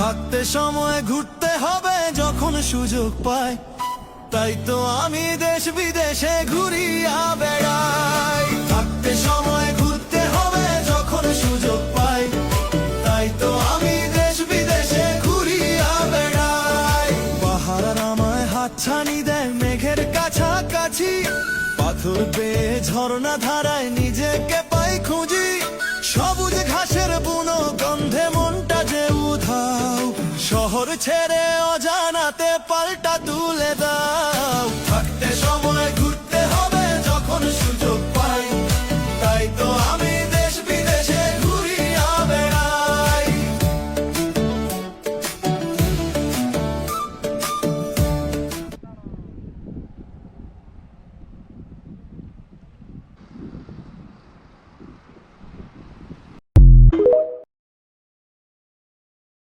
থাকতে সময় ঘুরতে হবে যখন সুযোগ পাই, তাই তো আমি দেশ বিদেশে ঘুরিয়া বেড়াই। থাকতে সময় ঘুরতে হবে যখন সুযোগ পাই, তাই তো আমি দেশ বিদেশে ঘুরিয়া বেড়াই। পাহাড় আমায় হাতছানি দেয় মেঘের কাছাকাছি, পাথর পেয়ে ঝর্ণা ধারায় নিজেকে পাই খুঁজি। সবুজ ঘাসের বুনো গন্ধে মনটা যে উধাও, শহর ছেড়ে অজানাতে পাল্টা তুলে দাও। থাকতে সময়